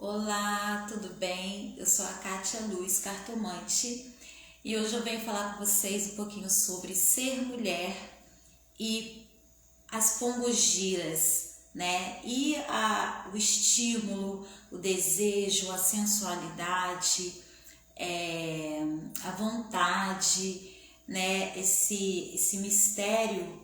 Olá, tudo bem? Eu sou a Kátia Luz, cartomante, e hoje eu venho falar com vocês um pouquinho sobre ser mulher e as pombogiras, né? O estímulo, o desejo, a sensualidade, a vontade, né? Esse mistério,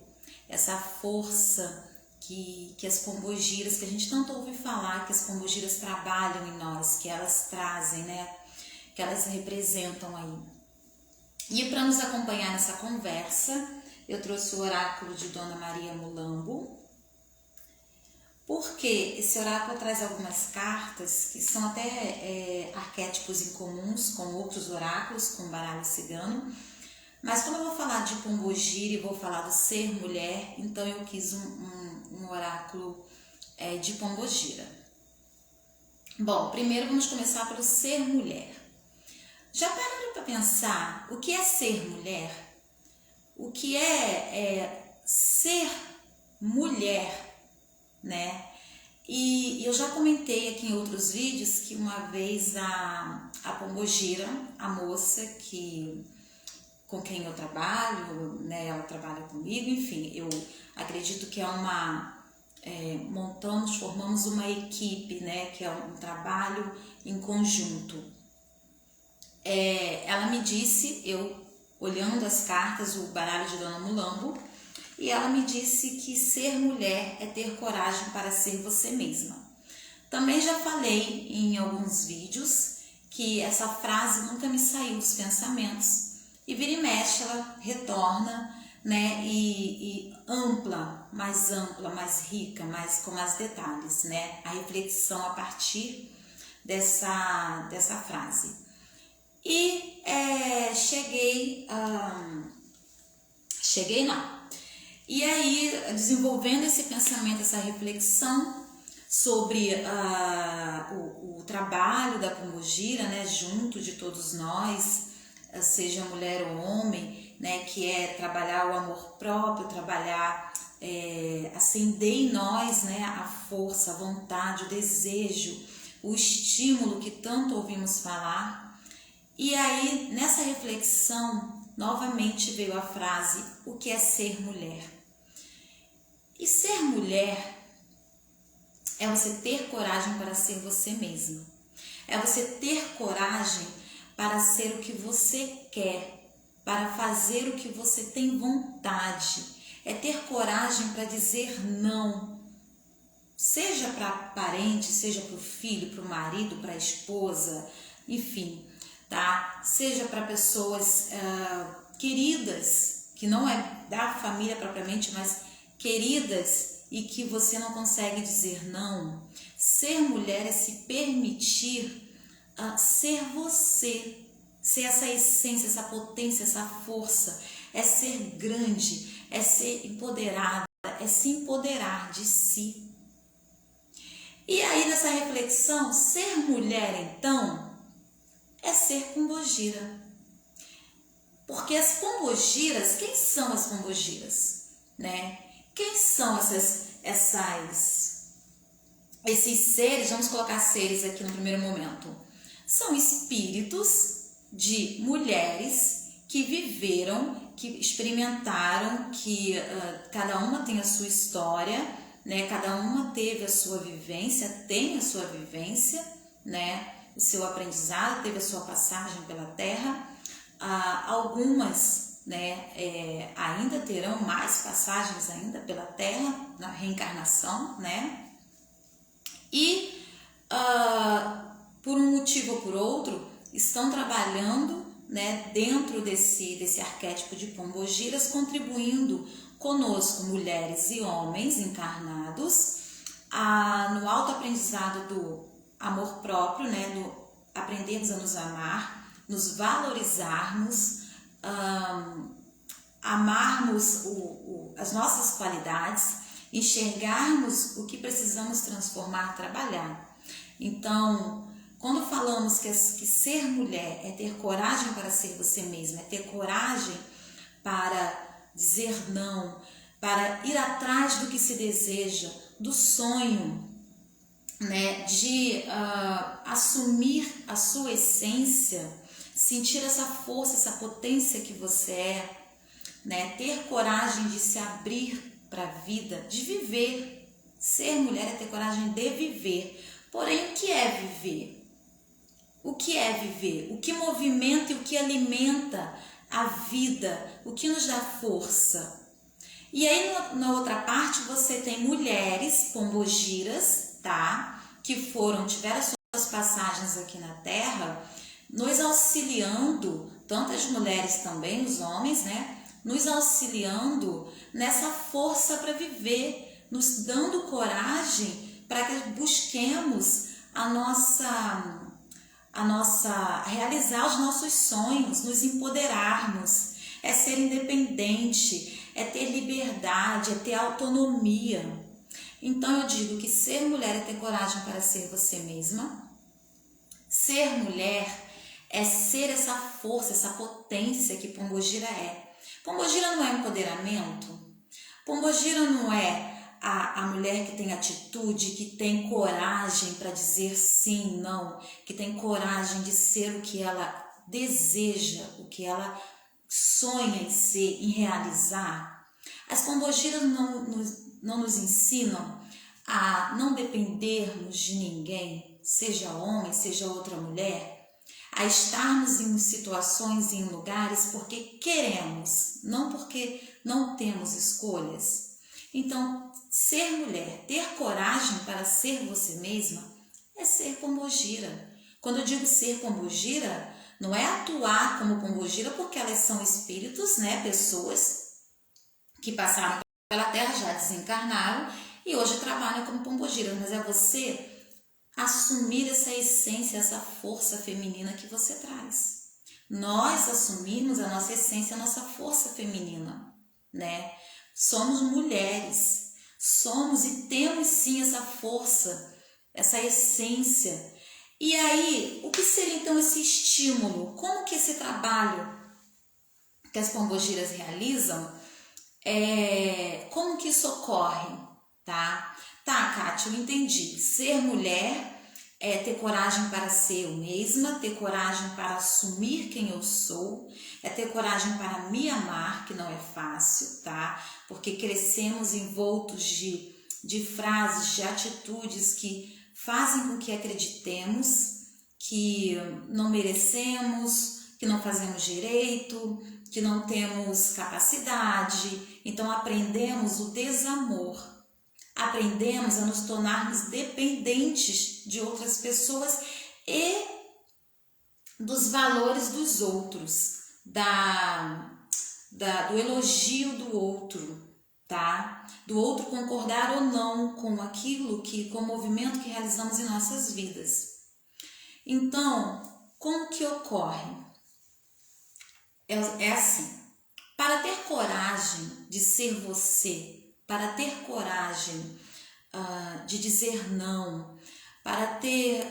essa força que as pombogiras, que a gente tanto ouve falar, que as pombogiras trabalham em nós, que elas trazem, né? Que elas representam aí. E para nos acompanhar nessa conversa, eu trouxe o oráculo de Dona Maria Mulambo, porque esse oráculo traz algumas cartas que são até arquétipos incomuns com outros oráculos, com o baralho cigano. Mas como eu vou falar de pombogira e vou falar do ser mulher, então eu quis um oráculo de pombogira. Bom, primeiro vamos começar pelo ser mulher. Já pararam para pensar o que é ser mulher? O que é ser mulher, né? E eu já comentei aqui em outros vídeos que uma vez a pombogira, a moça com quem eu trabalho, né, ela trabalha comigo, enfim, eu acredito que formamos uma equipe, né, que é um trabalho em conjunto. Ela me disse, eu olhando as cartas, o baralho de Dona Mulambo, e ela me disse que ser mulher é ter coragem para ser você mesma. Também já falei em alguns vídeos que essa frase nunca me saiu dos pensamentos, e vira e mexe ela retorna, né, e mais ampla, mais rica, com mais detalhes, né, a reflexão a partir dessa frase. E cheguei não. E aí, desenvolvendo esse pensamento, essa reflexão sobre o trabalho da pombogira, né, junto de todos nós, seja mulher ou homem, né, que é trabalhar o amor próprio, trabalhar, acender em nós, né, a força, a vontade, o desejo, o estímulo que tanto ouvimos falar. E aí, nessa reflexão, novamente veio a frase, o que é ser mulher? E ser mulher é você ter coragem para ser você mesma. É você ter coragem para ser o que você quer, para fazer o que você tem vontade. É ter coragem para dizer não, seja para parente, seja para o filho, para o marido, para a esposa, enfim, tá? Seja para pessoas queridas, que não é da família propriamente, mas queridas e que você não consegue dizer não. Ser mulher é se permitir ser você, ser essa essência, essa potência, essa força, é ser grande, é ser empoderada, é se empoderar de si. E aí nessa reflexão, ser mulher então é ser pombogira. Porque as pombogiras, quem são as pombogiras, né? Quem são esses seres, vamos colocar seres aqui no primeiro momento, são espíritos de mulheres que viveram, que experimentaram, que cada uma tem a sua história, né? Cada uma teve a sua vivência, tem a sua vivência, né? O seu aprendizado, teve a sua passagem pela Terra. Algumas, né, ainda terão mais passagens ainda pela Terra, na reencarnação, né? E por um motivo ou por outro, estão trabalhando, né, dentro desse arquétipo de pombogiras, contribuindo conosco, mulheres e homens encarnados, no autoaprendizado do amor próprio, né, do aprendermos a nos amar, nos valorizarmos, amarmos as nossas qualidades, enxergarmos o que precisamos transformar, trabalhar. Então, quando falamos que ser mulher é ter coragem para ser você mesma, é ter coragem para dizer não, para ir atrás do que se deseja, do sonho, né, de assumir a sua essência, sentir essa força, essa potência que você é, né, ter coragem de se abrir para a vida, de viver. Ser mulher é ter coragem de viver. Porém, o que é viver? O que é viver? O que movimenta e o que alimenta a vida? O que nos dá força? E aí, na outra parte, você tem mulheres pombogiras, tá? Que tiveram suas passagens aqui na Terra, nos auxiliando, tanto as mulheres também, os homens, né? Nos auxiliando nessa força para viver, nos dando coragem para que busquemos realizar os nossos sonhos, nos empoderarmos, é ser independente, é ter liberdade, é ter autonomia. Então eu digo que ser mulher é ter coragem para ser você mesma. Ser mulher é ser essa força, essa potência que Pombogira é. Pombogira não é empoderamento? Pombogira não é a mulher que tem atitude, que tem coragem para dizer sim, não, que tem coragem de ser o que ela deseja, o que ela sonha em ser, em realizar? As pombogiras não nos ensinam a não dependermos de ninguém, seja homem, seja outra mulher, a estarmos em situações e em lugares porque queremos, não porque não temos escolhas. Então, ser mulher, ter coragem para ser você mesma, é ser pombogira. Quando eu digo ser pombogira, não é atuar como pombogira porque elas são espíritos, né? Pessoas que passaram pela Terra, já desencarnaram e hoje trabalham como pombogira, mas é você assumir essa essência, essa força feminina que você traz. Nós assumimos a nossa essência, a nossa força feminina, né? Somos mulheres, somos e temos sim essa força, essa essência. E aí, o que seria então esse estímulo? Como que esse trabalho que as pombogiras realizam, como que isso ocorre, tá? Tá, Kátia, eu entendi. Ser mulher é ter coragem para ser eu mesma, ter coragem para assumir quem eu sou, é ter coragem para me amar, que não é fácil, tá? Porque crescemos envoltos de frases, de atitudes que fazem com que acreditemos que não merecemos, que não fazemos direito, que não temos capacidade. Então aprendemos o desamor. Aprendemos a nos tornarmos dependentes de outras pessoas e dos valores dos outros, do elogio do outro, tá? Do outro concordar ou não com aquilo com o movimento que realizamos em nossas vidas. Então, como que ocorre? É assim, para ter coragem de ser você, para ter coragem de dizer não, para ter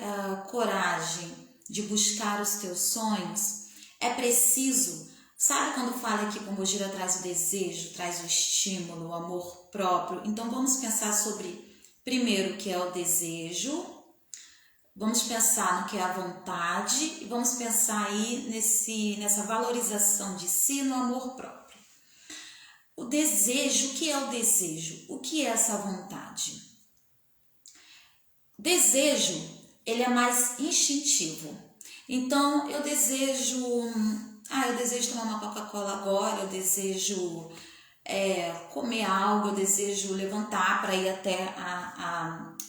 coragem de buscar os teus sonhos, é preciso, sabe quando fala que Pombogira traz o desejo, traz o estímulo, o amor próprio? Então vamos pensar sobre, primeiro, o que é o desejo, vamos pensar no que é a vontade e vamos pensar aí nessa valorização de si, no amor próprio. O desejo, o que é o desejo? O que é essa vontade? Desejo, ele é mais instintivo. Então, eu desejo tomar uma Coca-Cola agora, eu desejo comer algo, eu desejo levantar para ir até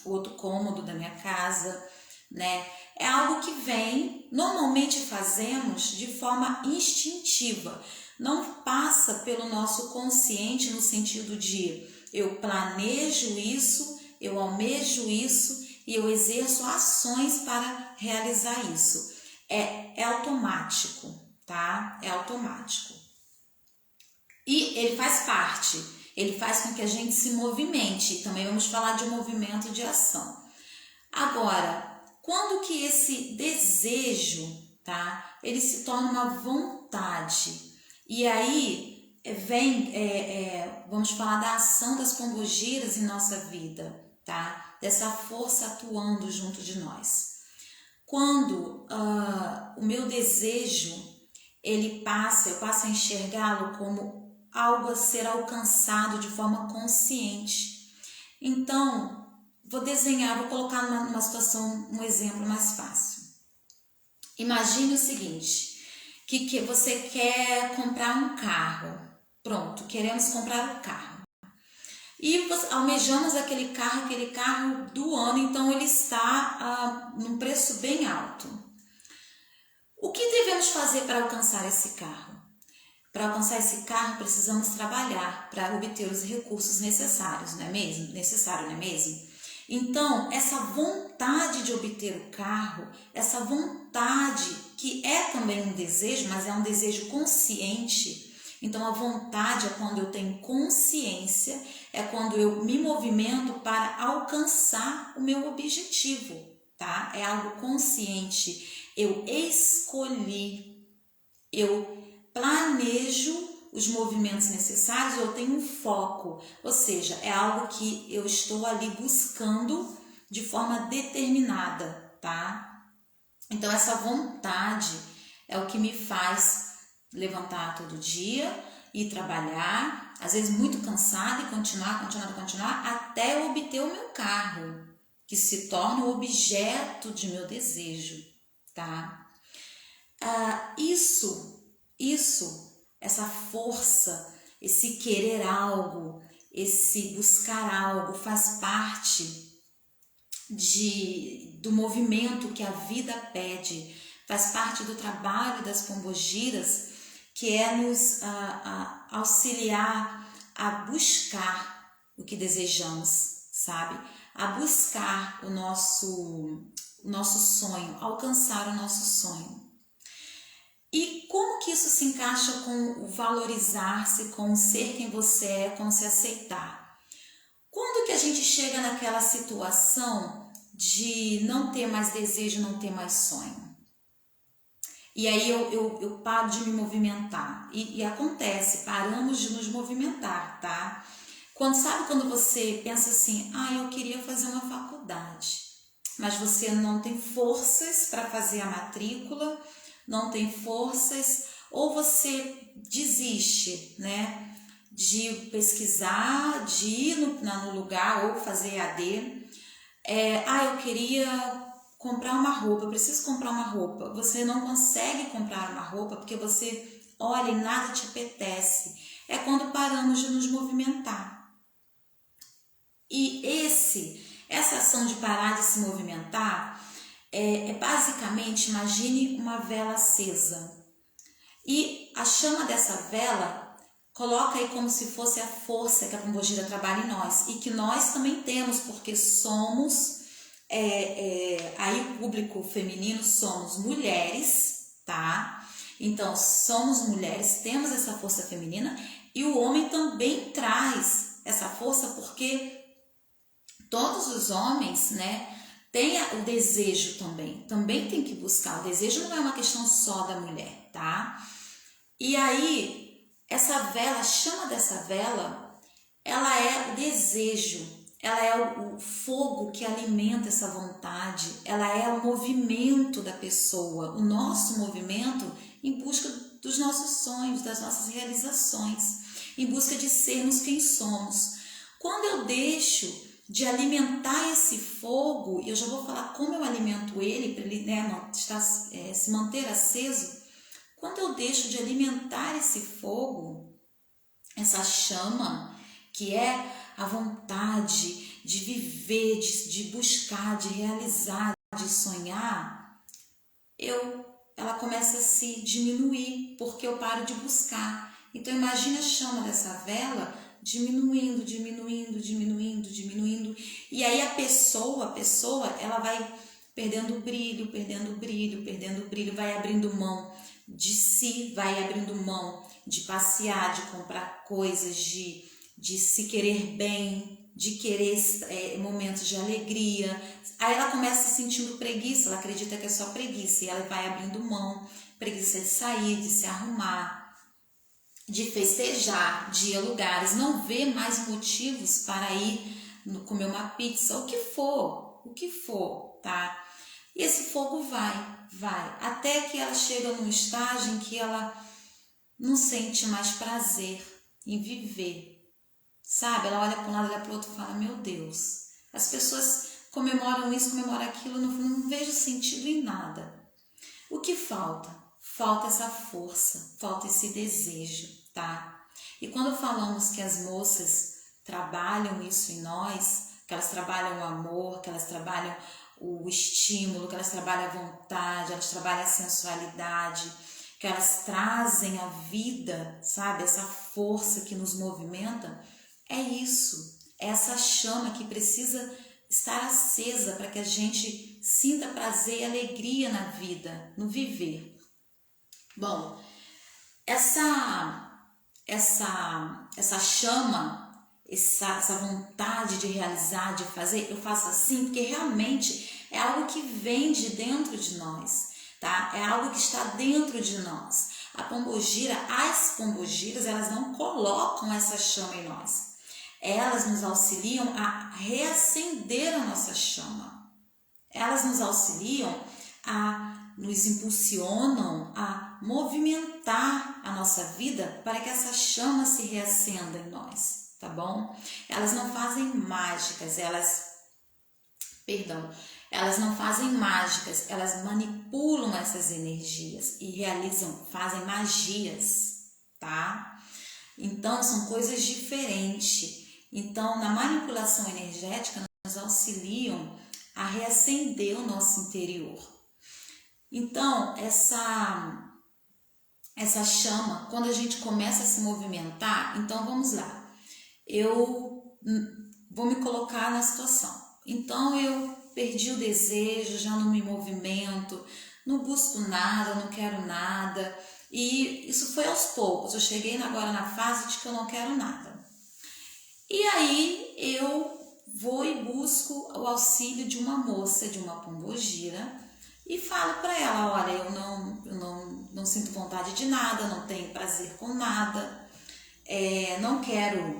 o outro cômodo da minha casa, né? É algo que vem, normalmente fazemos de forma instintiva, não passa pelo nosso consciente no sentido de eu planejo isso, eu almejo isso e eu exerço ações para realizar isso. É automático, tá? É automático. E ele faz parte, ele faz com que a gente se movimente. Também vamos falar de movimento de ação. Agora, quando que esse desejo, tá? Ele se torna uma vontade. E aí vem, vamos falar da ação das pombogiras em nossa vida, tá? Dessa força atuando junto de nós. Quando o meu desejo, eu passo a enxergá-lo como algo a ser alcançado de forma consciente. Então, vou colocar numa situação, um exemplo mais fácil. Imagine o seguinte, que você quer comprar um carro. Pronto, queremos comprar o carro. E almejamos aquele carro do ano, então ele está num preço bem alto. O que devemos fazer para alcançar esse carro? Para alcançar esse carro, precisamos trabalhar para obter os recursos necessários, não é mesmo? Então, essa vontade de obter o carro, essa vontade que é também um desejo, mas é um desejo consciente. Então, a vontade é quando eu tenho consciência, é quando eu me movimento para alcançar o meu objetivo, tá? É algo consciente. Eu escolhi, eu planejo os movimentos necessários, eu tenho um foco, ou seja, é algo que eu estou ali buscando de forma determinada, tá? Então, essa vontade é o que me faz levantar todo dia e trabalhar, às vezes muito cansada, e continuar, até eu obter o meu carro, que se torna o objeto de meu desejo, tá? Essa força, esse querer algo, esse buscar algo, faz parte do movimento que a vida pede, faz parte do trabalho das pombogiras, que é nos auxiliar a buscar o que desejamos, sabe? A buscar o nosso sonho, alcançar o nosso sonho. E como que isso se encaixa com o valorizar-se, com o ser quem você é, com se aceitar? Quando que a gente chega naquela situação de não ter mais desejo, não ter mais sonho? E aí eu paro de me movimentar. E acontece, paramos de nos movimentar, tá? Sabe quando você pensa assim, eu queria fazer uma faculdade, mas você não tem forças para fazer a matrícula, não tem forças, ou você desiste, né, de pesquisar, de ir no lugar ou fazer EAD. Eu queria comprar uma roupa, eu preciso comprar uma roupa. Você não consegue comprar uma roupa porque você olha e nada te apetece. É quando paramos de nos movimentar. E essa ação de parar de se movimentar basicamente, imagine uma vela acesa. E a chama dessa vela, coloca aí como se fosse a força que a pombogira trabalha em nós. E que nós também temos, porque somos, aí o público feminino somos mulheres, tá? Então, somos mulheres, temos essa força feminina. E o homem também traz essa força, porque todos os homens, né, têm o desejo também tem que buscar. O desejo não é uma questão só da mulher, tá? E aí, essa vela, a chama dessa vela, ela é o desejo, ela é o fogo que alimenta essa vontade, ela é o movimento da pessoa, o nosso movimento em busca dos nossos sonhos, das nossas realizações, em busca de sermos quem somos. Quando eu deixo de alimentar esse fogo, e eu já vou falar como eu alimento ele, para ele, né, se manter aceso. Quando eu deixo de alimentar esse fogo, essa chama, que é a vontade de viver, de buscar, de realizar, de sonhar, ela começa a se diminuir, porque eu paro de buscar. Então imagina a chama dessa vela diminuindo, e aí a pessoa, ela vai perdendo brilho, vai abrindo mão de si, vai abrindo mão de passear, de comprar coisas, de se querer bem, de querer momentos de alegria. Aí ela começa se sentindo preguiça, ela acredita que é só preguiça, e ela vai abrindo mão, preguiça de sair, de se arrumar, de festejar, de ir a lugares, não vê mais motivos para ir comer uma pizza, o que for, tá? E esse fogo vai, até que ela chega num estágio em que ela não sente mais prazer em viver, sabe? Ela olha para um lado, olha para o outro e fala, meu Deus, as pessoas comemoram isso, comemoram aquilo, não vejo sentido em nada. O que falta? Falta essa força, falta esse desejo, tá? E quando falamos que as moças trabalham isso em nós, que elas trabalham o amor, que elas trabalham o estímulo, que elas trabalham a vontade, elas trabalham a sensualidade, que elas trazem a vida, sabe? Essa força que nos movimenta, é isso, é essa chama que precisa estar acesa para que a gente sinta prazer e alegria na vida, no viver. Bom, essa chama, essa vontade de realizar, de fazer, eu faço assim porque realmente é algo que vem de dentro de nós, tá? É algo que está dentro de nós. As pombogiras, elas não colocam essa chama em nós. Elas nos auxiliam a reacender a nossa chama. Elas nos auxiliam nos impulsionam a movimentar a nossa vida para que essa chama se reacenda em nós, tá bom? Elas não fazem mágicas, elas não fazem mágicas, elas manipulam essas energias e fazem magias, tá? Então, são coisas diferentes. Então, na manipulação energética, nos auxiliam a reacender o nosso interior. Então, essa chama, quando a gente começa a se movimentar, então vamos lá, eu vou me colocar na situação. Então, eu perdi o desejo, já não me movimento, não busco nada, não quero nada, e isso foi aos poucos, eu cheguei agora na fase de que eu não quero nada. E aí, eu vou e busco o auxílio de uma moça, de uma pombogira, e falo para ela, olha, eu não sinto vontade de nada, não tenho prazer com nada, não quero,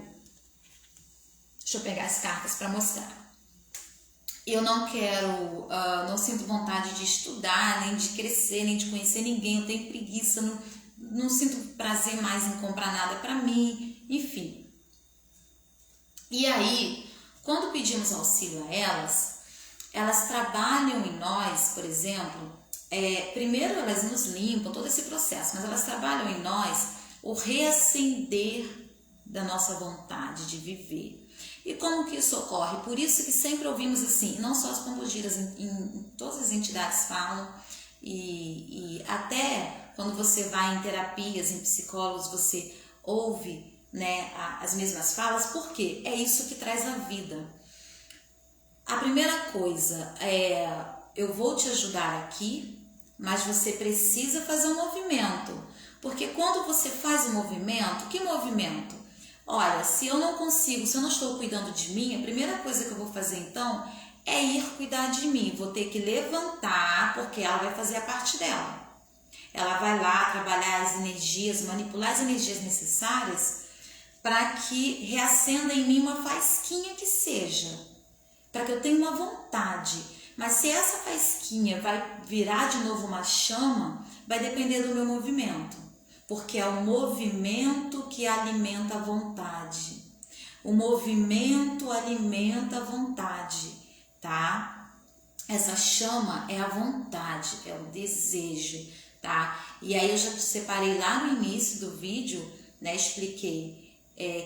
deixa eu pegar as cartas para mostrar, eu não quero, não sinto vontade de estudar, nem de crescer, nem de conhecer ninguém, eu tenho preguiça, não sinto prazer mais em comprar nada para mim, enfim. E aí, quando pedimos auxílio a elas trabalham em nós, por exemplo, primeiro elas nos limpam, todo esse processo, mas elas trabalham em nós o reacender da nossa vontade de viver. E como que isso ocorre? Por isso que sempre ouvimos assim, não só as pombogiras, em todas as entidades falam, e até quando você vai em terapias, em psicólogos, você ouve, né, as mesmas falas, porque é isso que traz a vida. A primeira coisa eu vou te ajudar aqui, mas você precisa fazer um movimento, porque quando você faz um movimento, que movimento? Olha, se eu não estou cuidando de mim, a primeira coisa que eu vou fazer então é ir cuidar de mim, vou ter que levantar, porque ela vai fazer a parte dela. Ela vai lá trabalhar as energias, manipular as energias necessárias para que reacenda em mim uma faísquinha que seja, para que eu tenha uma vontade. Mas se essa faísquinha vai virar de novo uma chama, vai depender do meu movimento, porque é o movimento que alimenta a vontade. O movimento alimenta a vontade, tá? Essa chama é a vontade, é o desejo, tá? E aí eu já separei lá no início do vídeo, né? Expliquei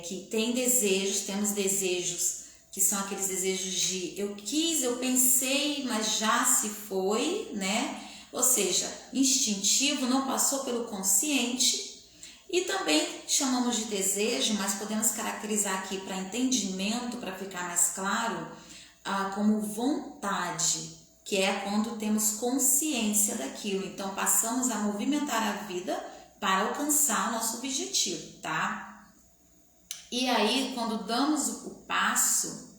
que temos desejos que são aqueles desejos de eu quis, eu pensei, mas já se foi, né? Ou seja, instintivo, não passou pelo consciente. E também chamamos de desejo, mas podemos caracterizar aqui para entendimento, para ficar mais claro, como vontade, que é quando temos consciência daquilo. Então, passamos a movimentar a vida para alcançar o nosso objetivo, tá? E aí, quando damos o passo,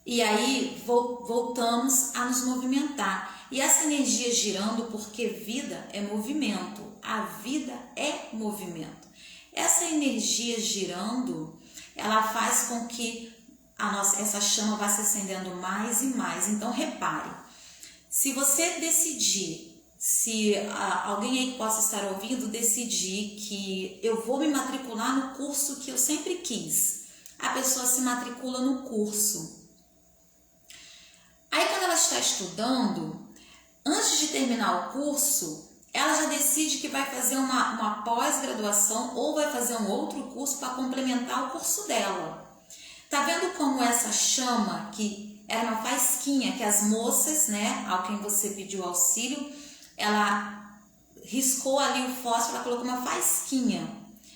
e aí voltamos a nos movimentar. E essa energia girando, porque vida é movimento, a vida é movimento. Essa energia girando, ela faz com que essa chama vai se acendendo mais e mais. Então repare, se você decidir, se alguém aí que possa estar ouvindo decidir que eu vou me matricular no curso que eu sempre quis, a pessoa se matricula no curso. Aí quando ela está estudando, antes de terminar o curso, ela já decide que vai fazer uma pós-graduação ou vai fazer um outro curso para complementar o curso dela. Tá vendo como essa chama, que era uma faísquinha, que as moças, né, ao quem você pediu auxílio, ela riscou ali o fósforo, ela colocou uma faísquinha,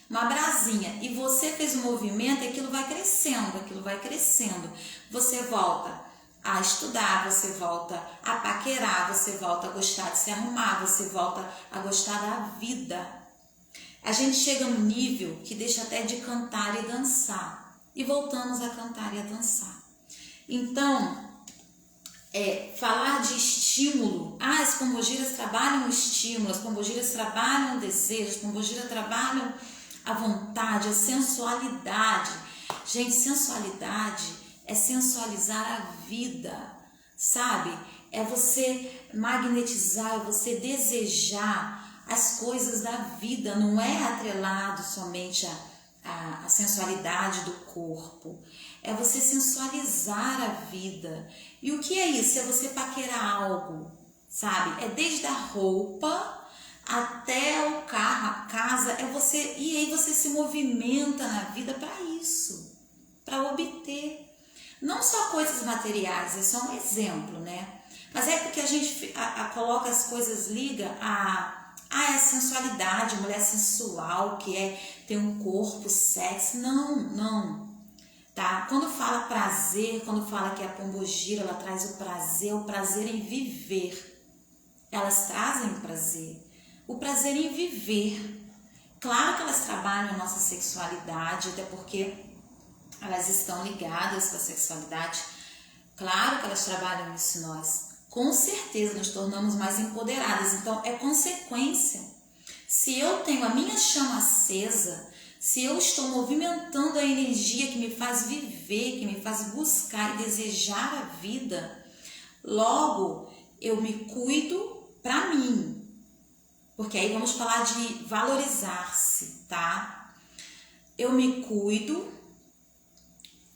uma brasinha, e você fez um movimento e aquilo vai crescendo. Você volta a estudar, você volta a paquerar, você volta a gostar de se arrumar, você volta a gostar da vida. A gente chega num nível que deixa até de cantar e dançar, e voltamos a cantar e a dançar. Então, falar de estímulo, as pombogiras trabalham o estímulo, as pombogiras trabalham o desejo, as pombogiras trabalham a vontade, a sensualidade. Gente, sensualidade é sensualizar a vida, sabe? É você magnetizar, é você desejar as coisas da vida, não é atrelado somente a sensualidade do corpo, é você sensualizar a vida. E o que é isso? É você paquerar algo, sabe? É desde a roupa até o carro, a casa, e aí você se movimenta na vida para isso, para obter. Não só coisas materiais, é só um exemplo, né? Mas é porque a gente coloca as coisas, liga a sensualidade, mulher sensual, que tem um corpo sexy. Não, tá? Quando fala prazer, quando fala que a pombogira, ela traz o prazer em viver. Elas trazem o prazer em viver. Claro que elas trabalham a nossa sexualidade, até porque elas estão ligadas com a sexualidade. Claro que elas trabalham isso em nós. Com certeza nos tornamos mais empoderadas. Então é consequência. Se eu tenho a minha chama acesa, se eu estou movimentando a energia que me faz viver, que me faz buscar e desejar a vida, logo eu me cuido para mim. Porque aí vamos falar de valorizar-se, tá? Eu me cuido,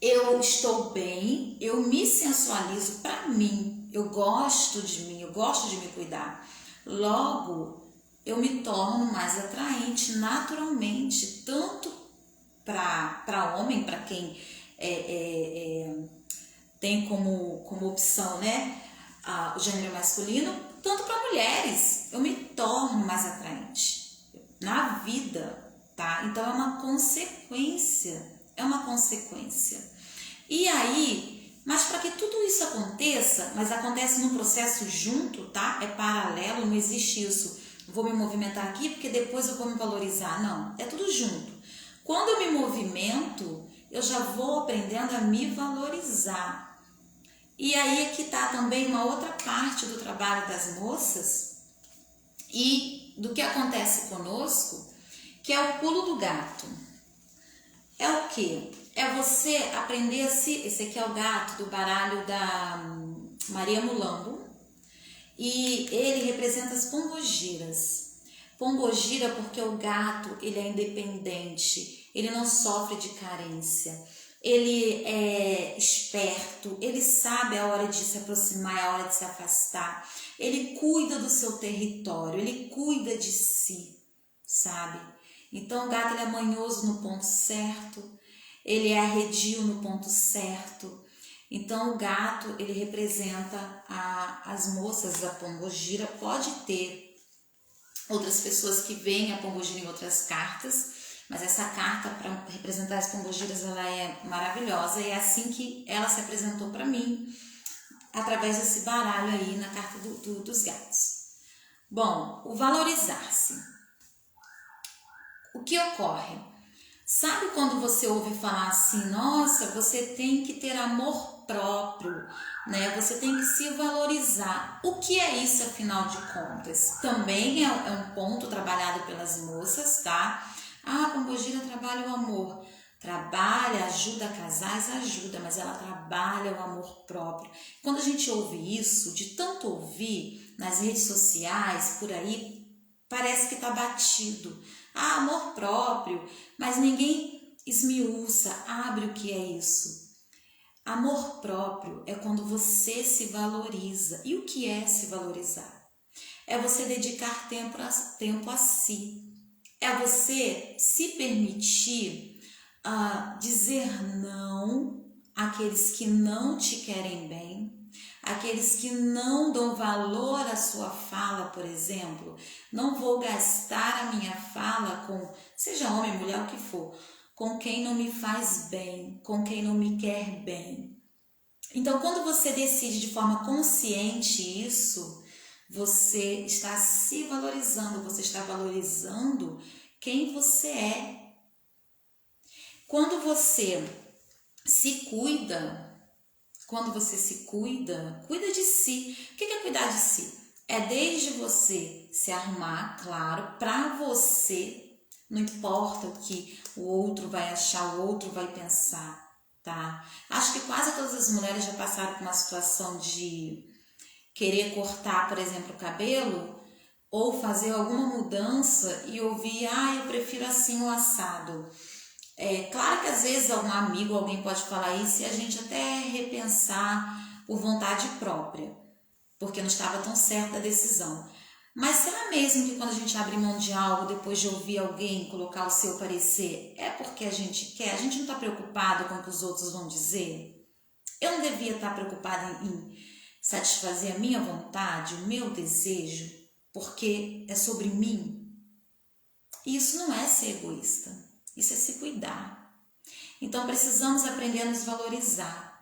eu estou bem, eu me sensualizo para mim, eu gosto de mim, eu gosto de me cuidar. Logo, eu me torno mais atraente naturalmente, tanto para homem, para quem tem como opção, né, o gênero masculino, tanto para mulheres. Eu me torno mais atraente na vida, tá? Então é uma consequência. E aí, mas para que tudo isso aconteça, mas acontece num processo junto, tá? É paralelo, não existe isso. Vou me movimentar aqui porque depois eu vou me valorizar. Não, é tudo junto. Quando eu me movimento, eu já vou aprendendo a me valorizar. E aí é que tá também uma outra parte do trabalho das moças e do que acontece conosco, que é o pulo do gato. É o quê? É você aprender esse aqui é o gato do baralho da Maria Mulambo, e ele representa as pombogiras. Pombogira porque o gato, ele é independente, ele não sofre de carência, ele é esperto, ele sabe a hora de se aproximar, a hora de se afastar, ele cuida do seu território, ele cuida de si, sabe? Então o gato, ele é manhoso no ponto certo, ele é arredio no ponto certo. Então o gato, ele representa as moças da pombogira. Pode ter outras pessoas que veem a pombogira em outras cartas, mas essa carta para representar as pombogiras, ela é maravilhosa, e é assim que ela se apresentou para mim, através desse baralho aí na carta dos gatos. Bom, o valorizar-se. O que ocorre? Sabe quando você ouve falar assim, nossa, você tem que ter amor próprio, né? Você tem que se valorizar. O que é isso, afinal de contas? Também é um ponto trabalhado pelas moças, tá? A pombogira trabalha o amor. trabalha, ajuda casais, ajuda, mas ela trabalha o amor próprio. Quando a gente ouve isso, de tanto ouvir nas redes sociais, por aí, parece que está batido. Ah, amor próprio, mas ninguém esmiuça, abre o que é isso. Amor próprio é quando você se valoriza. E o que é se valorizar? É você dedicar tempo a si. É você se permitir dizer não àqueles que não te querem bem, aqueles que não dão valor à sua fala, por exemplo. Não vou gastar a minha fala com, seja homem, mulher, o que for, com quem não me faz bem, com quem não me quer bem. Então, quando você decide de forma consciente isso, você está se valorizando, você está valorizando quem você é. Quando você se cuida, cuida de si. O que é cuidar de si? É desde você se arrumar, claro, para você, não importa o que o outro vai achar, o outro vai pensar, tá? Acho que quase todas as mulheres já passaram por uma situação de querer cortar, por exemplo, o cabelo ou fazer alguma mudança e ouvir, eu prefiro assim o assado. Claro que às vezes algum amigo, alguém pode falar isso e a gente até repensar por vontade própria, porque não estava tão certa a decisão. Mas será mesmo que quando a gente abre mão de algo, depois de ouvir alguém colocar o seu parecer, é porque a gente quer? A gente não está preocupado com o que os outros vão dizer? Eu não devia estar preocupada em satisfazer a minha vontade, o meu desejo, porque é sobre mim? Isso não é ser egoísta, isso é se cuidar. Então precisamos aprender a nos valorizar.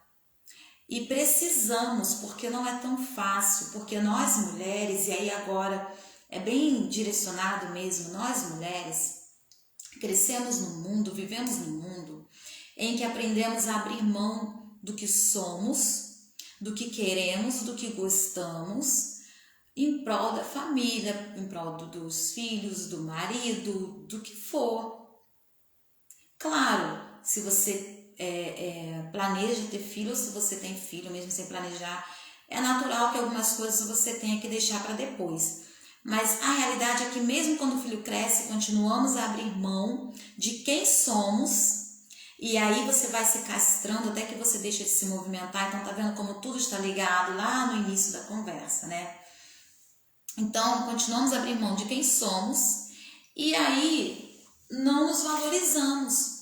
E precisamos, porque não é tão fácil, porque nós mulheres, e aí agora é bem direcionado mesmo, nós mulheres crescemos no mundo, vivemos no mundo em que aprendemos a abrir mão do que somos, do que queremos, do que gostamos, em prol da família, em prol dos filhos, do marido, do que for. Claro, se você planeja ter filho ou se você tem filho, mesmo sem planejar, é natural que algumas coisas você tenha que deixar para depois. Mas a realidade é que mesmo quando o filho cresce, continuamos a abrir mão de quem somos e aí você vai se castrando até que você deixa de se movimentar. Então tá vendo como tudo está ligado lá no início da conversa, né? Então continuamos a abrir mão de quem somos e aí não nos valorizamos.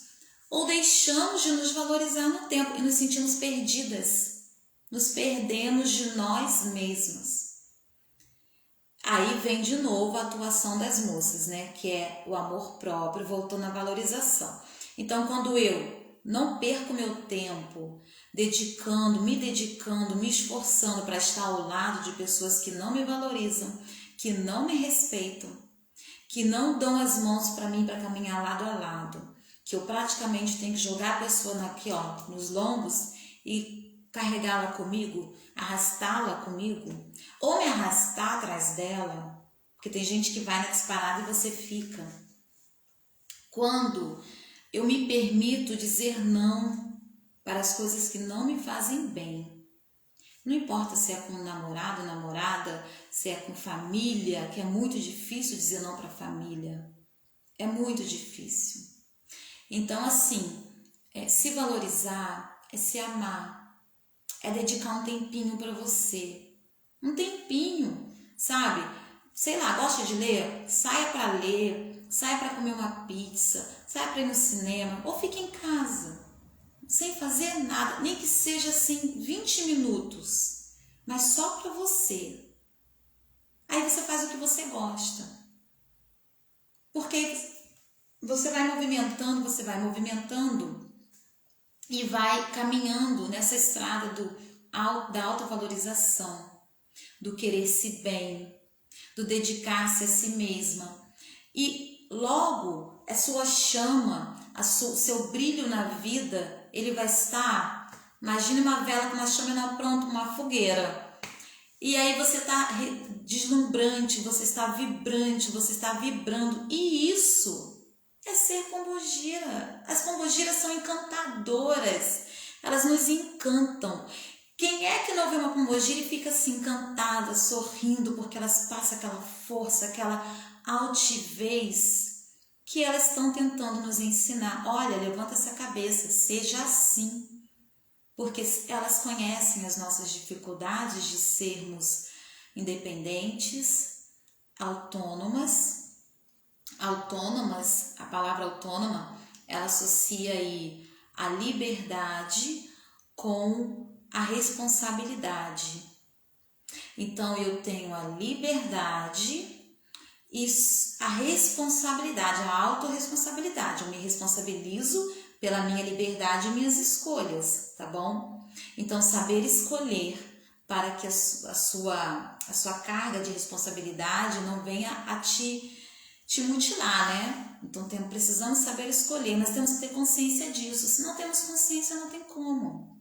Ou deixamos de nos valorizar no tempo e nos sentimos perdidas. Nos perdemos de nós mesmas. Aí vem de novo a atuação das moças, né? Que é o amor próprio, voltando à valorização. Então, quando eu não perco meu tempo me dedicando, me esforçando para estar ao lado de pessoas que não me valorizam, que não me respeitam, que não dão as mãos para mim para caminhar lado a lado, que eu praticamente tenho que jogar a pessoa aqui, nos lombos e carregá-la comigo, arrastá-la comigo, ou me arrastar atrás dela, porque tem gente que vai na disparada e você fica. Quando eu me permito dizer não para as coisas que não me fazem bem, não importa se é com namorado, namorada, se é com família, que é muito difícil dizer não para a família, é muito difícil. Então, assim, se valorizar é se amar, é dedicar um tempinho para você. Um tempinho, sabe? Sei lá, gosta de ler? Saia para ler, saia para comer uma pizza, saia para ir no cinema, ou fique em casa, sem fazer nada, nem que seja assim 20 minutos, mas só para você. Aí você faz o que você gosta. Porque você vai movimentando e vai caminhando nessa estrada da autovalorização, do querer-se bem, do dedicar-se a si mesma. E logo a sua chama, o seu brilho na vida, ele vai estar, imagine uma vela com uma chama, não, pronto, uma fogueira. E aí você está deslumbrante, você está vibrante, você está vibrando. E isso é ser pombogira. As pombogiras são encantadoras, elas nos encantam. Quem é que não vê uma pombogira e fica assim encantada, sorrindo, porque elas passam aquela força, aquela altivez que elas estão tentando nos ensinar? Olha, levanta essa cabeça, seja assim. Porque elas conhecem as nossas dificuldades de sermos independentes, autônomas. A palavra autônoma, ela associa aí a liberdade com a responsabilidade. Então, eu tenho a liberdade e a responsabilidade, a autorresponsabilidade. Eu me responsabilizo pela minha liberdade e minhas escolhas, tá bom? Então, saber escolher para que a sua carga de responsabilidade não venha a te mutilar, né? Então, precisamos saber escolher, mas temos que ter consciência disso. Se não temos consciência, não tem como.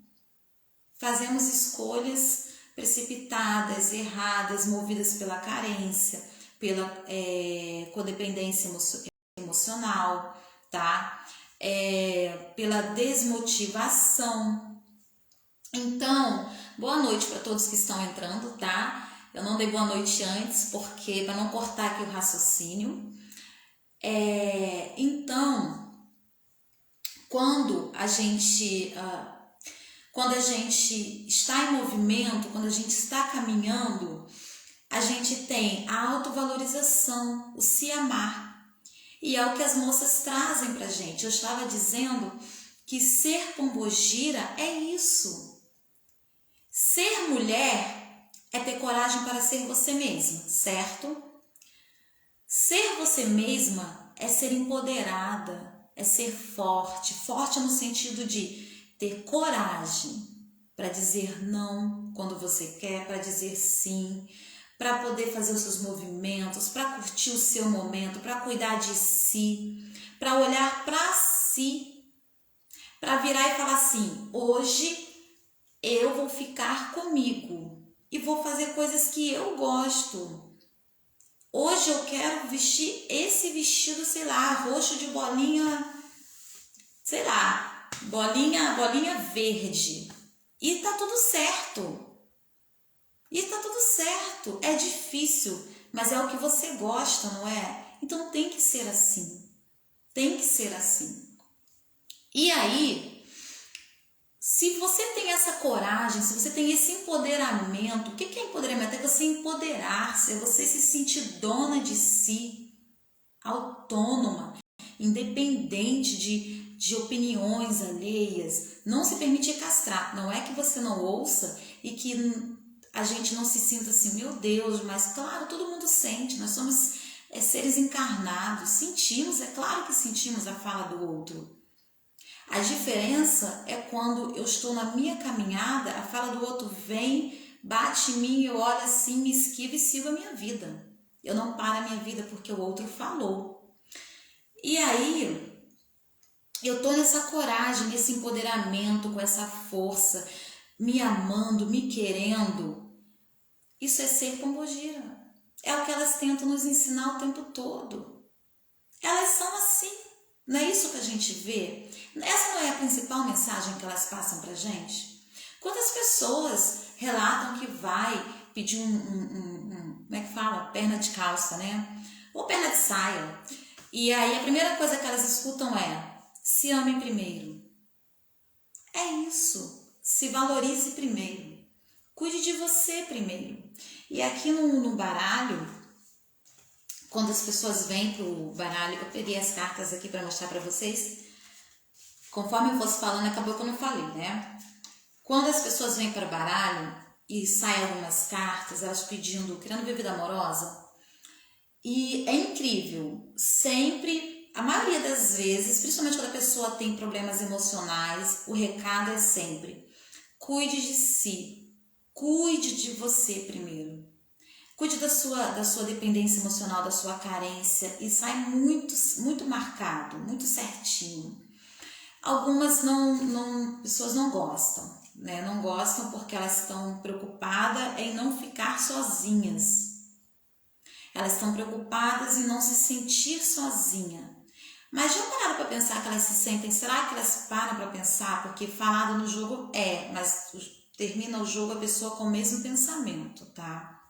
Fazemos escolhas precipitadas, erradas, movidas pela carência, pela codependência emocional, tá? Pela desmotivação. Então, boa noite para todos que estão entrando, tá? Eu não dei boa noite antes, porque para não cortar aqui o raciocínio. Então, quando a gente está em movimento, quando a gente está caminhando, a gente tem a autovalorização, o se amar. E é o que as moças trazem pra gente. Eu estava dizendo que ser pombogira é isso. Ser mulher é ter coragem para ser você mesma, certo? Ser você mesma é ser empoderada, é ser forte. Forte no sentido de ter coragem para dizer não quando você quer, para dizer sim, para poder fazer os seus movimentos, para curtir o seu momento, para cuidar de si, para olhar para si, para virar e falar assim: hoje eu vou ficar comigo e vou fazer coisas que eu gosto. Hoje eu quero vestir esse vestido, sei lá, roxo de bolinha, sei lá, bolinha verde. E tá tudo certo. É difícil, mas é o que você gosta, não é? Então tem que ser assim. E aí, se você tem essa coragem, se você tem esse empoderamento, o que é empoderamento? É você empoderar-se, é você se sentir dona de si, autônoma, independente de opiniões alheias, não se permitir castrar. Não é que você não ouça e que a gente não se sinta assim, meu Deus, mas claro, todo mundo sente, nós somos seres encarnados, sentimos, é claro que sentimos a fala do outro. A diferença é quando eu estou na minha caminhada, a fala do outro vem, bate em mim, eu olho assim, me esquivo e sigo a minha vida. Eu não paro a minha vida porque o outro falou. E aí, eu tô nessa coragem, nesse empoderamento, com essa força, me amando, me querendo. Isso é ser pombogira. É o que elas tentam nos ensinar o tempo todo. Elas são assim. Não é isso que a gente vê? Essa não é a principal mensagem que elas passam pra gente? Quantas pessoas relatam que vai pedir como é que fala? Perna de calça, né? Ou perna de saia. E aí a primeira coisa que elas escutam é: se ame primeiro. É isso. Se valorize primeiro. Cuide de você primeiro. E aqui no baralho, quando as pessoas vêm pro baralho, eu peguei as cartas aqui para mostrar para vocês. Conforme eu fosse falando, acabou que eu não falei, né? Quando as pessoas vêm para o baralho e saem algumas cartas, elas querendo ver vida amorosa, e é incrível, sempre, a maioria das vezes, principalmente quando a pessoa tem problemas emocionais, o recado é sempre: cuide de si, cuide de você primeiro. Cuide da sua dependência emocional, da sua carência, e sai muito marcado, muito certinho. Algumas pessoas não gostam, né? Não gostam porque elas estão preocupadas em não ficar sozinhas. Elas estão preocupadas em não se sentir sozinha. Mas já pararam para pensar que elas se sentem, será que elas param para pensar? Porque falado no jogo mas termina o jogo a pessoa com o mesmo pensamento, tá?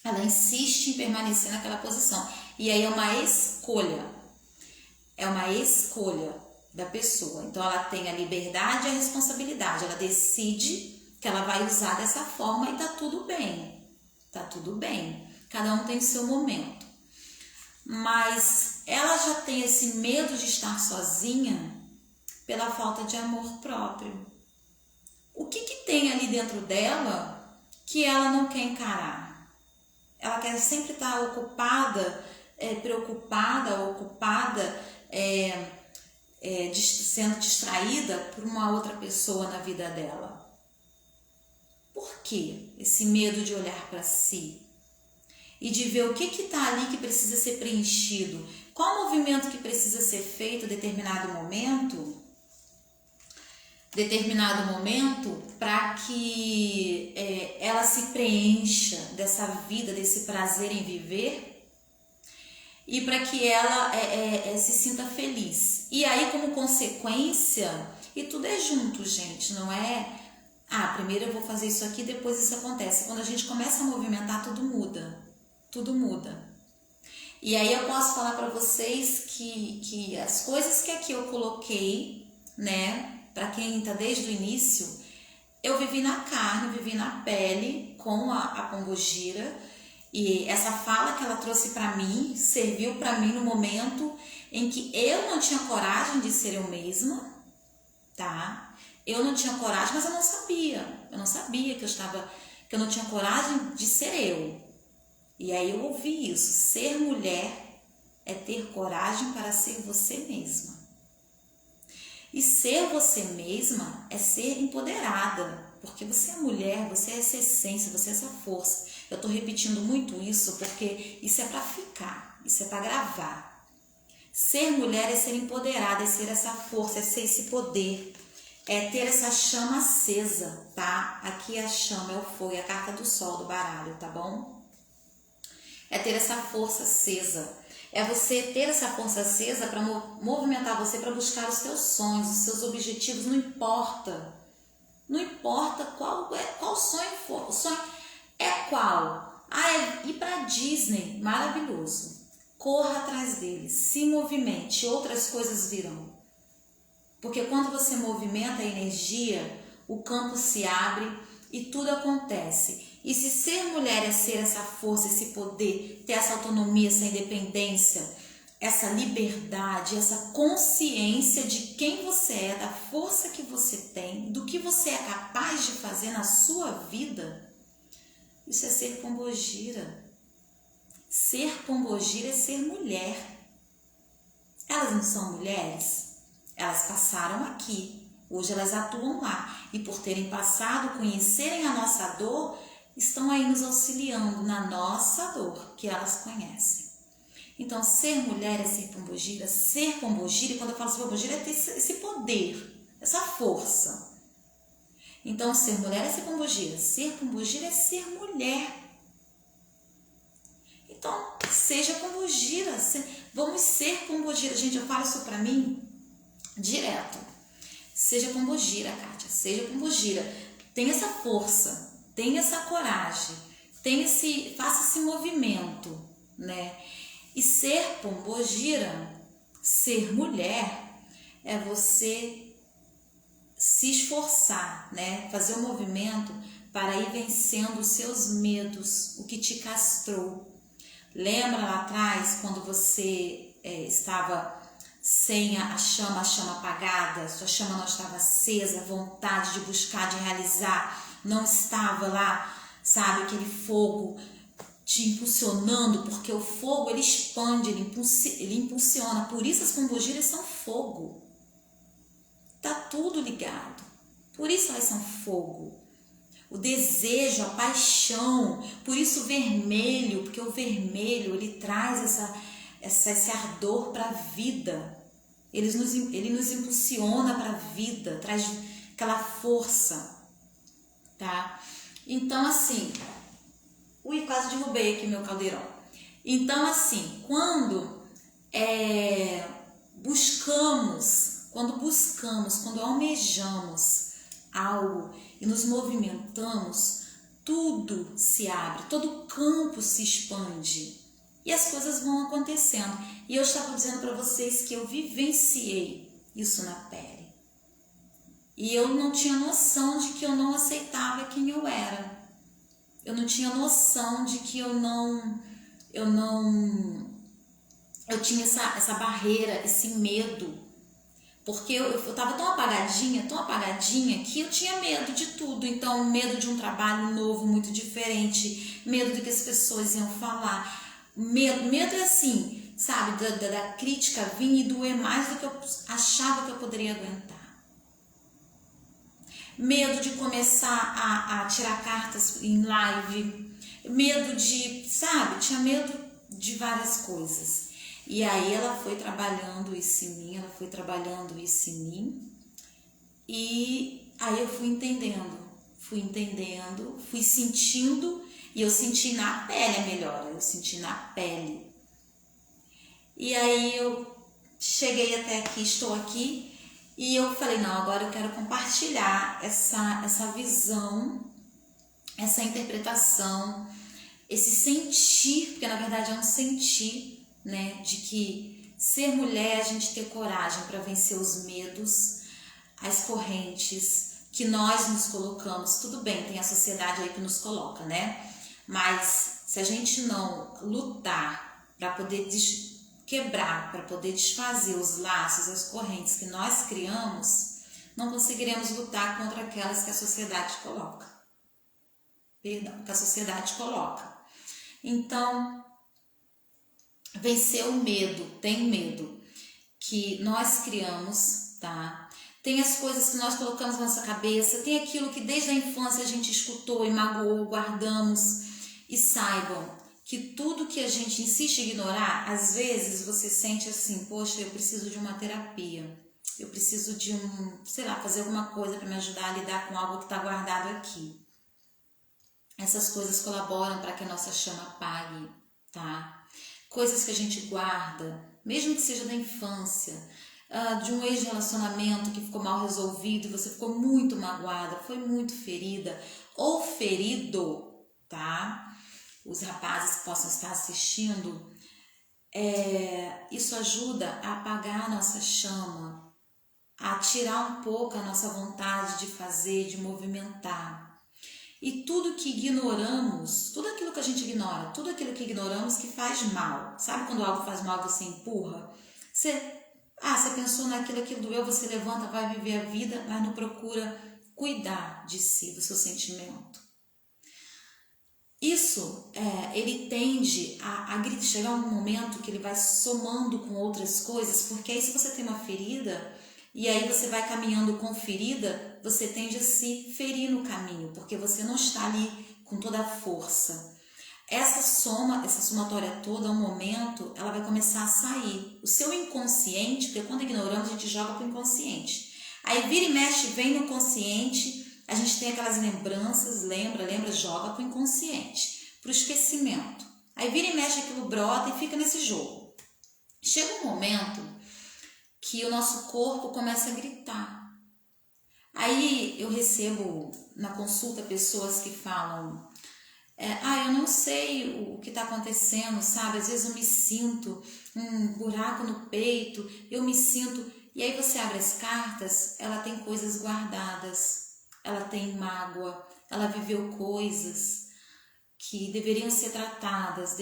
Ela insiste em permanecer naquela posição. E aí é uma escolha da pessoa. Então ela tem a liberdade e a responsabilidade. Ela decide que ela vai usar dessa forma e tá tudo bem. Tá tudo bem. Cada um tem o seu momento. Mas ela já tem esse medo de estar sozinha pela falta de amor próprio. O que tem ali dentro dela que ela não quer encarar? Ela quer sempre estar ocupada, preocupada, sendo distraída por uma outra pessoa na vida dela. Por quê? Esse medo de olhar para si e de ver o que está ali que precisa ser preenchido. Qual movimento que precisa ser feito em determinado momento para que ela se preencha dessa vida, desse prazer em viver e para que ela se sinta feliz. E aí, como consequência, e tudo é junto, gente, não é primeiro eu vou fazer isso aqui, depois isso acontece. Quando a gente começa a movimentar, tudo muda. E aí eu posso falar para vocês que as coisas que aqui eu coloquei, né, para quem está desde o início, eu vivi na carne, vivi na pele com a Pombogira, e essa fala que ela trouxe para mim, serviu para mim no momento em que eu não tinha coragem de ser eu mesma, tá? Eu não tinha coragem, mas eu não sabia que eu não tinha coragem de ser eu. E aí eu ouvi isso, ser mulher é ter coragem para ser você mesma. E ser você mesma é ser empoderada, porque você é mulher, você é essa essência, você é essa força. Eu estou repetindo muito isso porque isso é para ficar, isso é para gravar. Ser mulher é ser empoderada, é ser essa força, é ser esse poder, é ter essa chama acesa, tá? Aqui a chama é o fogo, é a carta do sol do baralho, tá bom? É ter essa força acesa. É você ter essa força acesa para movimentar você para buscar os seus sonhos, os seus objetivos, não importa. Não importa qual sonho for. O sonho é qual? É ir para Disney, maravilhoso. Corra atrás dele, se movimente, outras coisas virão. Porque quando você movimenta a energia, o campo se abre e tudo acontece. E se ser mulher é ser essa força, esse poder, ter essa autonomia, essa independência, essa liberdade, essa consciência de quem você é, da força que você tem, do que você é capaz de fazer na sua vida, isso é ser Pombogira. Ser Pombogira é ser mulher. Elas não são mulheres? Elas passaram aqui, hoje elas atuam lá. E por terem passado, conhecerem a nossa dor, estão aí nos auxiliando na nossa dor, que elas conhecem. Então, ser mulher é ser Pombogira. Ser Pombogira, e quando eu falo ser Pombogira, é ter esse poder, essa força. Então, ser mulher é ser Pombogira. Ser Pombogira é ser mulher. Então, seja Pombogira. Vamos ser Pombogira. Gente, eu falo isso pra mim direto. Seja Pombogira, Kátia. Seja Pombogira. Tenha essa força. Tenha essa coragem, faça esse movimento, né? E ser Pombogira, ser mulher, é você se esforçar, né? Fazer um movimento para ir vencendo os seus medos, o que te castrou. Lembra lá atrás, quando você estava sem a chama apagada, sua chama não estava acesa, a vontade de buscar, de realizar, não estava lá, sabe, aquele fogo te impulsionando, porque o fogo ele expande, ele impulsiona, por isso as Pombogiras são fogo, tá tudo ligado, por isso elas são fogo, o desejo, a paixão, por isso o vermelho, porque o vermelho ele traz esse ardor para a vida, ele nos impulsiona para a vida, traz aquela força. Tá? Então, assim, quase derrubei aqui meu caldeirão. Então, assim, quando quando almejamos algo e nos movimentamos, tudo se abre, todo o campo se expande e as coisas vão acontecendo. E eu estava dizendo para vocês que eu vivenciei isso na pele. E eu não tinha noção de que eu não aceitava quem eu era. Eu não tinha noção de que eu tinha essa barreira, esse medo. Porque eu estava tão apagadinha que eu tinha medo de tudo. Então, medo de um trabalho novo, muito diferente, medo do que as pessoas iam falar. Medo assim, sabe, da crítica vir e doer mais do que eu achava que eu poderia aguentar. Medo de começar a tirar cartas em live, medo de, sabe, tinha medo de várias coisas. E aí ela foi trabalhando isso em mim, e aí eu fui entendendo, fui sentindo, e eu senti na pele a melhora, eu senti na pele. E aí eu cheguei até aqui, estou aqui, e eu falei, não, agora eu quero compartilhar essa visão, essa interpretação, esse sentir, porque na verdade é um sentir, né, de que ser mulher, a gente ter coragem para vencer os medos, as correntes que nós nos colocamos. Tudo bem, tem a sociedade aí que nos coloca, né? Mas se a gente não lutar para poder quebrar, para poder desfazer os laços, as correntes que nós criamos, não conseguiremos lutar contra aquelas que a sociedade coloca. Então, vencer o medo, tem medo que nós criamos, tá? Tem as coisas que nós colocamos na nossa cabeça, tem aquilo que desde a infância a gente escutou e magoou, guardamos. E saibam que tudo que a gente insiste em ignorar, às vezes você sente assim, poxa, eu preciso de uma terapia, eu preciso de fazer alguma coisa para me ajudar a lidar com algo que está guardado aqui. Essas coisas colaboram para que a nossa chama apague, tá? Coisas que a gente guarda, mesmo que seja da infância, de um ex-relacionamento que ficou mal resolvido, você ficou muito magoada, foi muito ferida ou ferido, tá? Os rapazes que possam estar assistindo, isso ajuda a apagar a nossa chama, a tirar um pouco a nossa vontade de fazer, de movimentar. E tudo que ignoramos, tudo aquilo que a gente ignora, tudo aquilo que ignoramos que faz mal. Sabe quando algo faz mal, você empurra? Você pensou naquilo, aquilo doeu, você levanta, vai viver a vida, mas não procura cuidar de si, do seu sentimento. Isso, ele tende a chegar um momento que ele vai somando com outras coisas, porque aí se você tem uma ferida, e aí você vai caminhando com ferida, você tende a se ferir no caminho, porque você não está ali com toda a força. Essa somatória toda, um momento, ela vai começar a sair. O seu inconsciente, porque quando ignoramos, a gente joga para o inconsciente. Aí vira e mexe, vem no consciente, a gente tem aquelas lembranças, lembra, joga para o inconsciente, para o esquecimento. Aí vira e mexe, aquilo brota e fica nesse jogo. Chega um momento que o nosso corpo começa a gritar. Aí eu recebo na consulta pessoas que falam, eu não sei o que está acontecendo, sabe? Às vezes eu me sinto um buraco no peito, eu me sinto... E aí você abre as cartas, ela tem coisas guardadas, ela tem mágoa, ela viveu coisas que deveriam ser tratadas,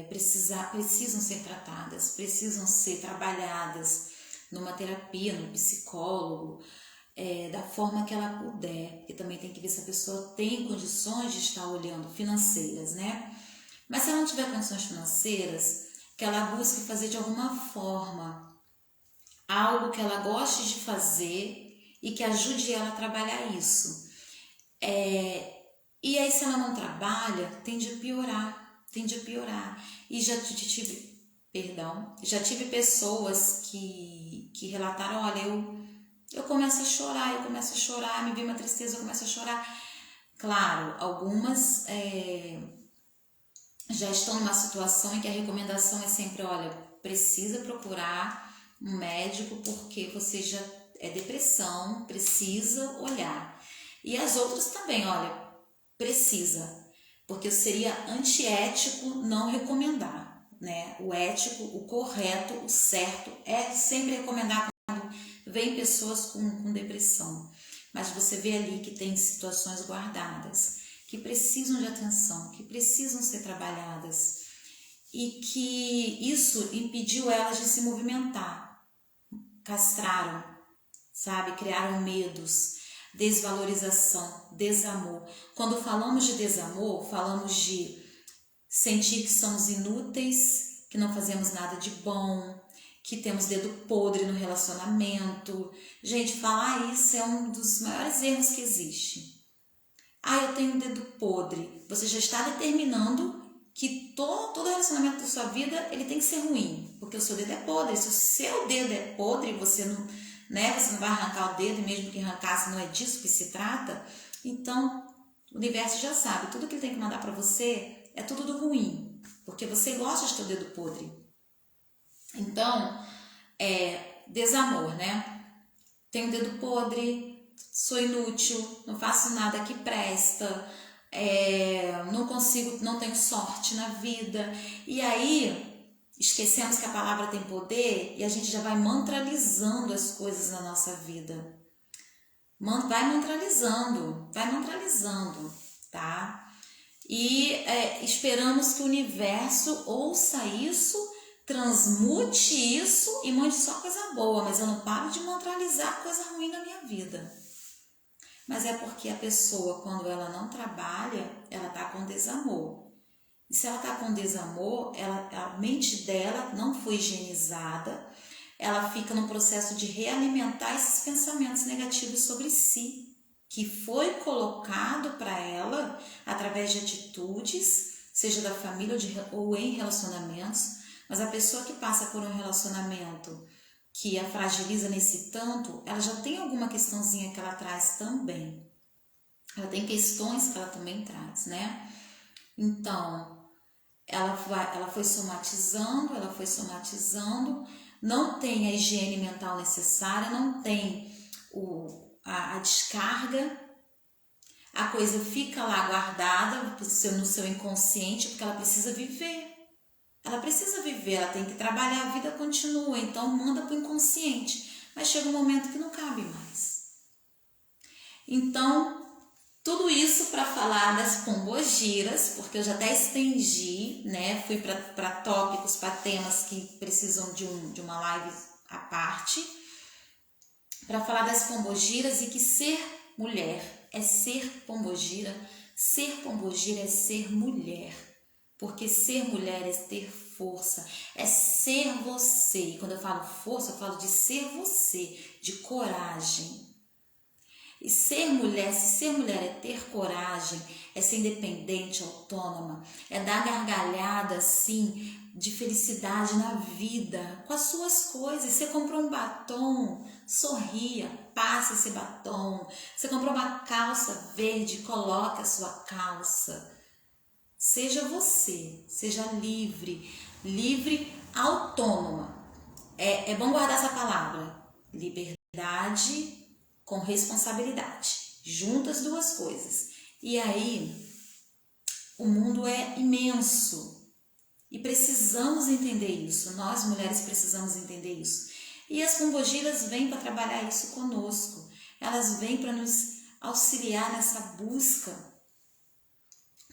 precisam ser tratadas, precisam ser trabalhadas numa terapia, no psicólogo, da forma que ela puder, porque também tem que ver se a pessoa tem condições de estar olhando, financeiras, né? Mas se ela não tiver condições financeiras, que ela busque fazer de alguma forma algo que ela goste de fazer e que ajude ela a trabalhar isso. E aí se ela não trabalha, tende a piorar. E já tive pessoas que relataram, olha, eu começo a chorar, me vem uma tristeza, eu começo a chorar. Claro, algumas já estão numa situação em que a recomendação é sempre, olha, precisa procurar um médico porque você já é depressão, precisa olhar. E as outras também, olha, precisa, porque seria antiético não recomendar, né? O ético, o correto, o certo é sempre recomendar quando vem pessoas com depressão. Mas você vê ali que tem situações guardadas, que precisam de atenção, que precisam ser trabalhadas e que isso impediu elas de se movimentar, castraram, sabe? Criaram medos, desvalorização, desamor. Quando falamos de desamor, falamos de sentir que somos inúteis, que não fazemos nada de bom, que temos dedo podre no relacionamento. Gente, falar isso é um dos maiores erros que existe. Eu tenho um dedo podre. Você já está determinando que todo relacionamento da sua vida ele tem que ser ruim, porque o seu dedo é podre. Se o seu dedo é podre, você não vai arrancar o dedo, e mesmo que arrancasse não é disso que se trata, então o universo já sabe, tudo que ele tem que mandar para você é tudo do ruim, porque você gosta de ter o dedo podre. Então, desamor, né? Tenho o dedo podre, sou inútil, não faço nada que presta, não consigo, não tenho sorte na vida. E aí, esquecemos que a palavra tem poder e a gente já vai mantralizando as coisas na nossa vida. Vai mantralizando, tá? E esperamos que o universo ouça isso, transmute isso e mande só coisa boa, mas eu não paro de mantralizar coisa ruim na minha vida. Mas é porque a pessoa, quando ela não trabalha, ela está com desamor. E se ela está com desamor, a mente dela não foi higienizada, ela fica no processo de realimentar esses pensamentos negativos sobre si, que foi colocado para ela através de atitudes, seja da família ou em relacionamentos. Mas a pessoa que passa por um relacionamento que a fragiliza nesse tanto, ela já tem alguma questãozinha que ela traz também. Ela tem questões que ela também traz, né? Então, ela foi somatizando, não tem a higiene mental necessária, não tem a descarga, a coisa fica lá guardada no seu inconsciente, porque ela precisa viver. Ela tem que trabalhar, a vida continua, então manda para o inconsciente. Mas chega um momento que não cabe mais. Então, tudo isso para falar das pombogiras, porque eu já até estendi, né? Fui para tópicos, para temas que precisam de uma live à parte, para falar das pombogiras e que ser mulher é ser pombogira é ser mulher. Porque ser mulher é ter força, é ser você. E quando eu falo força, eu falo de ser você, de coragem. E ser mulher, se ser mulher é ter coragem, é ser independente, autônoma, é dar gargalhada assim, de felicidade na vida, com as suas coisas. Você comprou um batom, sorria, passe esse batom. Você comprou uma calça verde, coloque a sua calça. Seja você, seja livre, autônoma. É bom guardar essa palavra, liberdade com responsabilidade, juntas duas coisas. E aí, o mundo é imenso e precisamos entender isso, nós mulheres precisamos entender isso. E as pombogiras vêm para trabalhar isso conosco, elas vêm para nos auxiliar nessa busca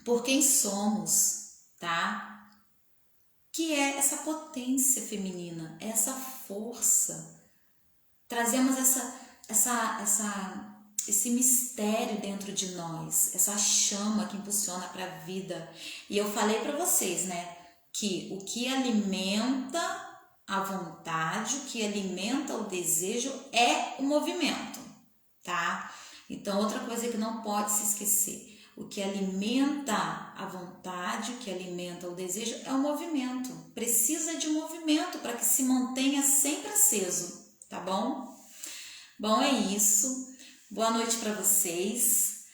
por quem somos, tá? Que é essa potência feminina, essa força. Trazemos esse mistério dentro de nós, essa chama que impulsiona para a vida. E eu falei para vocês, né, que o que alimenta a vontade, o que alimenta o desejo é o movimento, tá? Então, outra coisa que não pode se esquecer. O que alimenta a vontade, o que alimenta o desejo é o movimento. Precisa de movimento para que se mantenha sempre aceso, tá bom? Bom, é isso. Boa noite para vocês.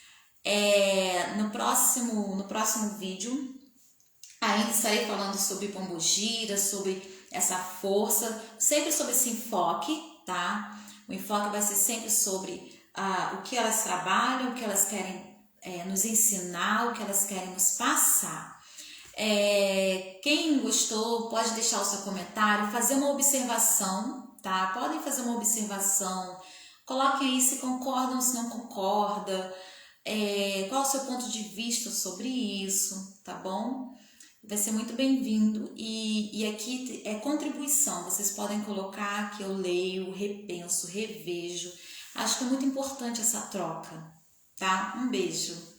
No próximo vídeo, ainda estarei falando sobre pombogira, sobre essa força, sempre sobre esse enfoque, tá? O enfoque vai ser sempre sobre o que elas trabalham, o que elas querem nos ensinar, o que elas querem nos passar. Quem gostou pode deixar o seu comentário, fazer uma observação, tá? Podem fazer uma observação, coloquem aí se concordam, se não concordam, qual o seu ponto de vista sobre isso, tá bom? Vai ser muito bem-vindo e aqui é contribuição, vocês podem colocar que eu leio, repenso, revejo. Acho que é muito importante essa troca, tá? Um beijo!